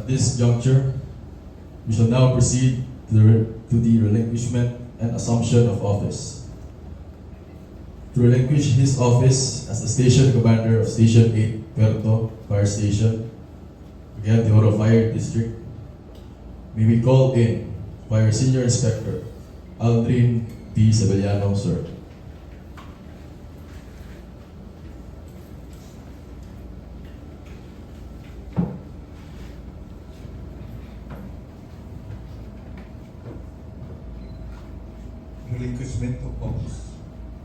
At this juncture, we shall now proceed to the relinquishment and assumption of office. To relinquish his office as the Station Commander of Station 8 Puerto Fire Station, again the Oro Fire District, may we call in Fire Senior Inspector Aldrin P. Sevillano, sir. Relinquishment of office.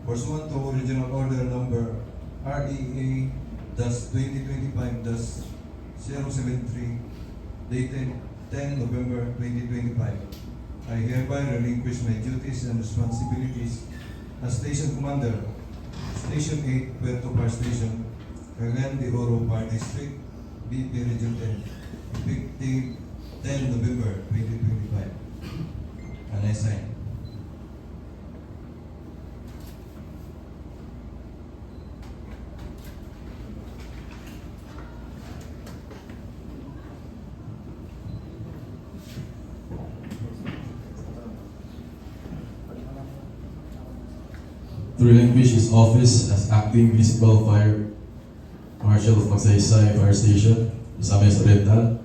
Pursuant to Original Order Number REA-2025-073, dated 10 November 2025, I hereby relinquish my duties and responsibilities as Station Commander, Station 8 Puerto Fire Station, Cagayan de Oro Fire District, BP Region 10, effective 10 November 2025. And I sign. To relinquish his office as Acting Municipal Fire Marshal of Magsaysay Fire Station, Misamis Oriental,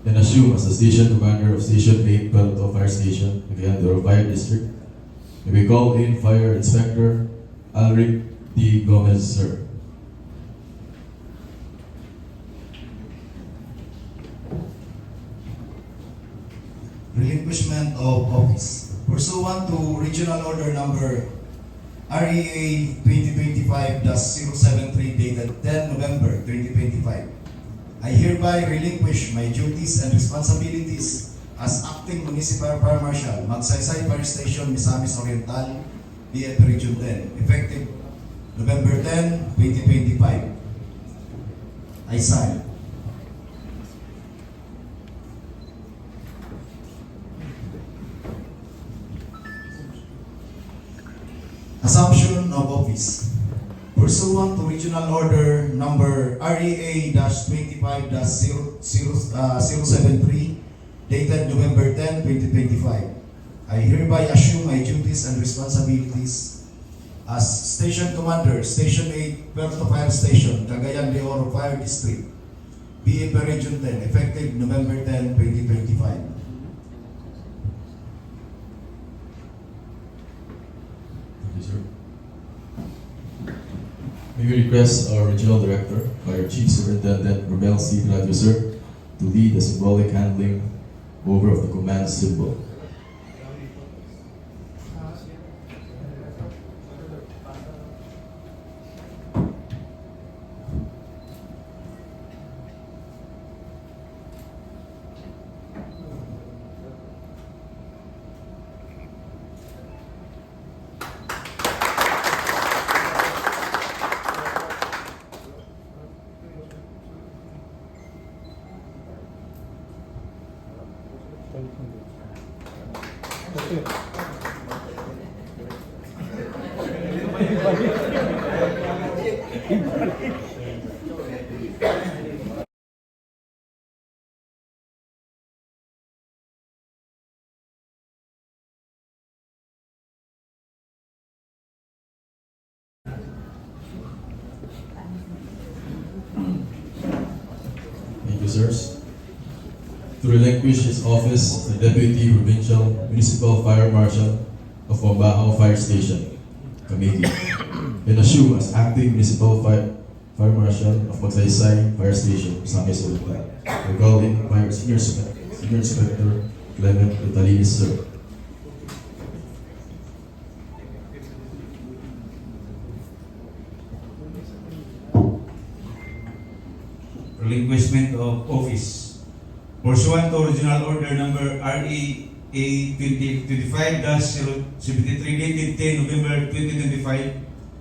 and assume as the Station Commander of Station 8 Puerto Fire Station, Cagayan de Oro Fire District, may we call in Fire Inspector Alric D. Gomez, sir. Relinquishment of office. Pursuant to Regional Order Number REA 2025-073 dated 10 November 2025, I hereby relinquish my duties and responsibilities as Acting Municipal Fire Marshal, Magsaysay Fire Station, Misamis Oriental, BF Region 10, effective November 10, 2025. I sign. Assumption of office. Pursuant to Regional Order Number REA-25-073, dated November 10, 2025, I hereby assume my duties and responsibilities as Station Commander, Station 8 Puerto Fire Station, Cagayan de Oro Fire District, BF Region 10, effective November 10, 2025. Thank you, sir. May we request our Regional Director, Fire Chief Superintendent Romel C. Gradio, sir, to lead the symbolic handling over of the command symbol. Thank you, sirs. To relinquish his office as the Deputy Provincial Municipal Fire Marshal of Wambao Fire Station, Camiguin, and assume as Acting Municipal Fire Marshal of Magsaysay Fire Station, Misamis Oriental. We call in Fire Senior Inspector Clement Vitalinis, sir. Relinquishment of office. Pursuant to Original Order Number REA 2025-073 dated 10 November 2025,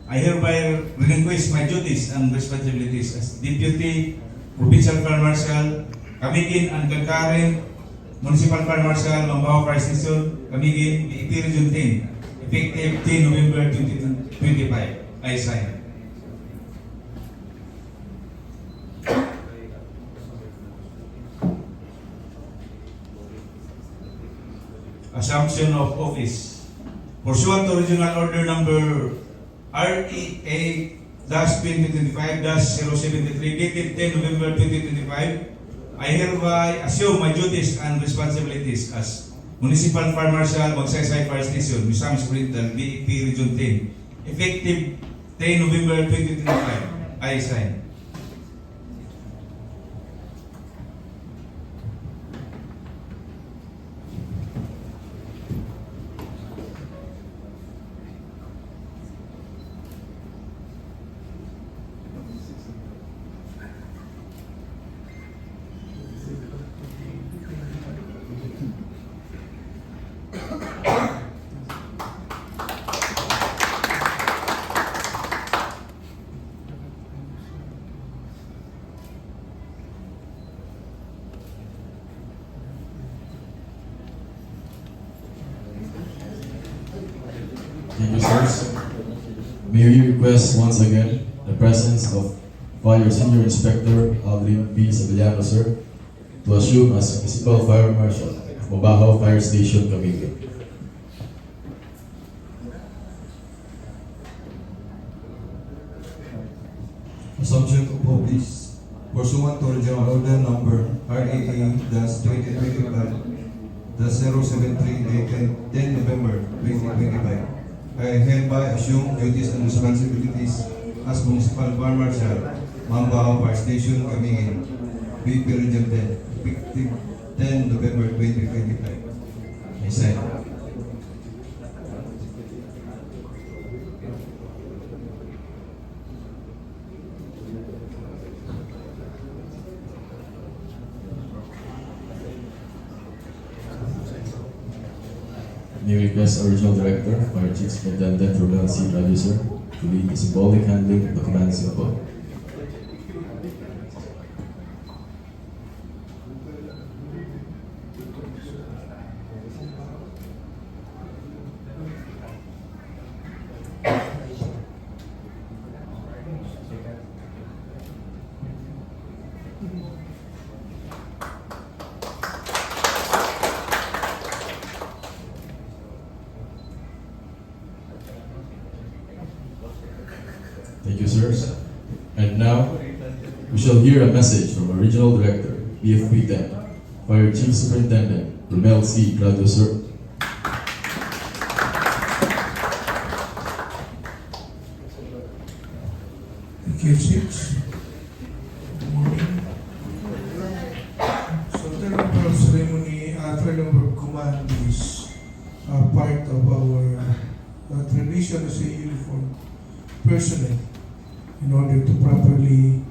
I hereby relinquish my duties and responsibilities as Deputy Provincial Fire Marshal, Camiguin and concurrent Municipal Fire Marshal, Wambao Fire Station, Camiguin, BP Region 10, effective 10 November 2025. I sign. assumption of office. Pursuant to Regional Order Number REA-2025-073 dated 10 November 2025, I hereby assume my duties and responsibilities as Municipal Fire Marshal, Magsaysay Fire Station, Misamis Oriental, BEP Region 10, effective 10 November 2025. I sign. Thank you, sirs. May we request once again the presence of Fire Senior Inspector Aldrin B. Sabillano, sir, to assume as Municipal Fire Marshal of Mabahaw Fire Station, Cavite. Assumption of office pursuant to Regional Order Number RAA-2025-073 dated 10 November 2025. I hereby assume duties and responsibilities as Municipal Fire Marshal, Mambahaw Fire Station, Camiguin, BP Region 10, effective 10 November 2025. I sign. May we request our Regional Director, Fire Chief Superintendent Romel C. Radu, sir, to lead the symbolic handling of the commands above. Thank you, sirs. And now, we shall hear a message from our Regional Director, BFP 10, Fire Chief Superintendent Romel C. Radu, sir. Thank you, Six. Good morning. So, the number of ceremony, third number of command is part of our tradition as a uniform personnel in order to properly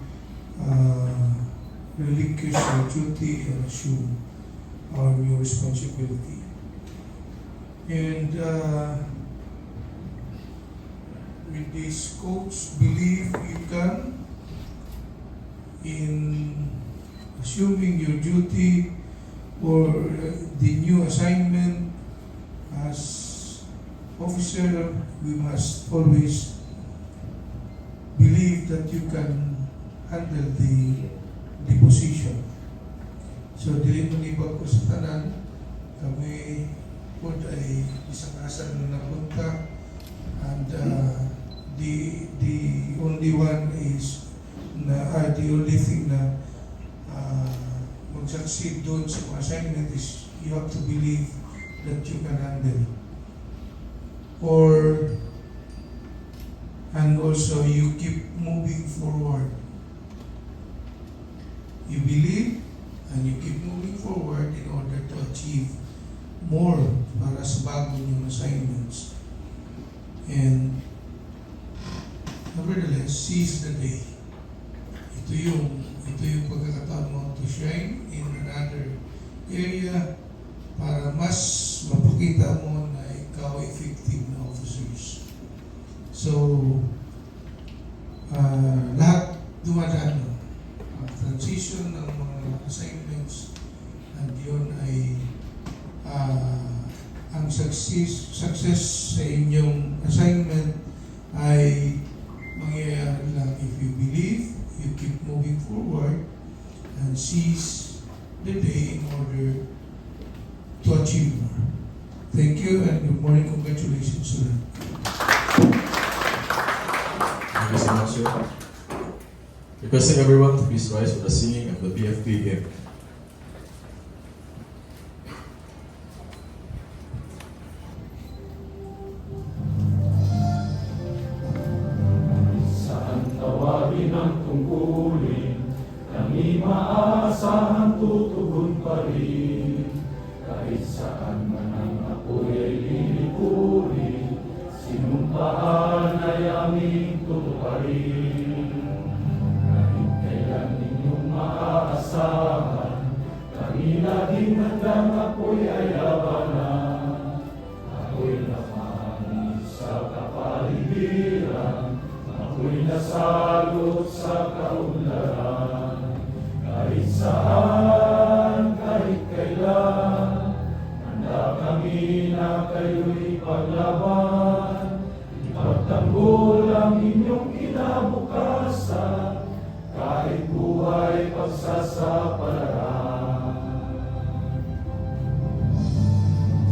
relinquish our duty and assume our new responsibility. And with this coach believe you can in assuming your duty or the new assignment as officer, we must always believe that you can handle the position. So dili mo nibag ko sa tanan, kami po ay isang asan na napunta, and the only one is na the only thing na mag-succeed doon sa assignment is you have to believe that you can handle. And also you keep moving forward. You believe and you keep moving forward in order to achieve more para sa bago niyong assignments. And nevertheless, seize the day. Ito yung pagkakataon mo to shine in another area para mas mapakita mo na ikaw effective na officers. So, lahat dumadaan transition ng mga assignments, and yun ay ang success sa inyong assignment ay mangyayari lang if you believe, you keep moving forward, and seize the day in order to achieve more. Thank you and good morning. Congratulations, sir. Thank you so much, sir. Requesting everyone to please rise for the singing of the PFP hymn. Saan tawagin ang tungkulin, kami maasahang tutugon pa rin. Kahit saan man ang apoy ay lilipuri, sinumpaan ay aming tutuparin. Kahit kailan ninyong maaasahan, kami laging handang apoy ay labanan. Ako'y lamang sa kapaligiran, ako'y nasalot sa kaunlaran. Kahit saan, kahit kailan, handa kami na kayo'y paglaban. Ipagtanggol ang inyong kinabukasan, kahit buhay pagsasapalaran.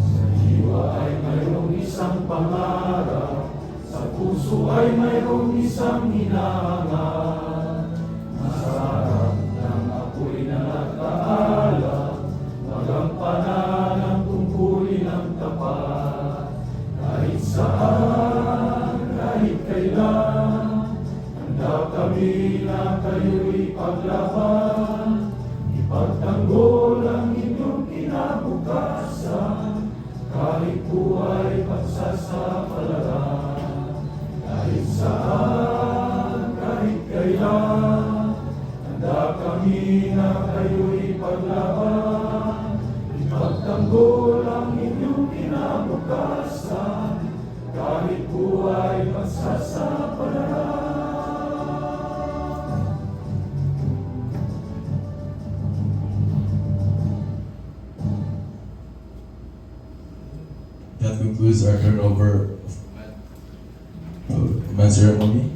Sa diwa ay mayroong isang pangarap, sa puso ay mayroong isang hinahangad. Masarap ng apoy na nagkaalam, magampanan ang tungkulin ng tapat. Kahit saan, kahit kailan, handa kami na kayo'y paglaban. Ipagtanggol ang inyong kinabukasan, kahit buhay pagsasapalaran. Kahit saan, kahit kailan, handa kami na kayo'y paglaban. Ipagtanggol ang inyong kinabukasan, kahit buhay pagsasapalaran. That concludes our turnover of command ceremony.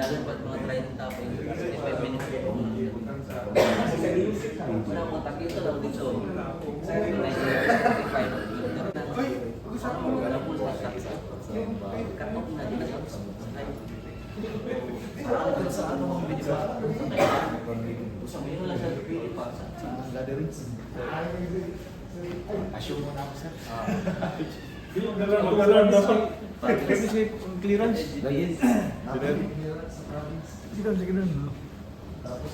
Dapat mga 30 tapos 55 minutes po. Wala mga takito daw dito. 55. Wala po sa taksa. Katok na din sa sa ano ang video. Usang yun lang sa Pilipinas. Assume mo na ako, sir. Dapat clearance. Yes. Sige doon. Tapos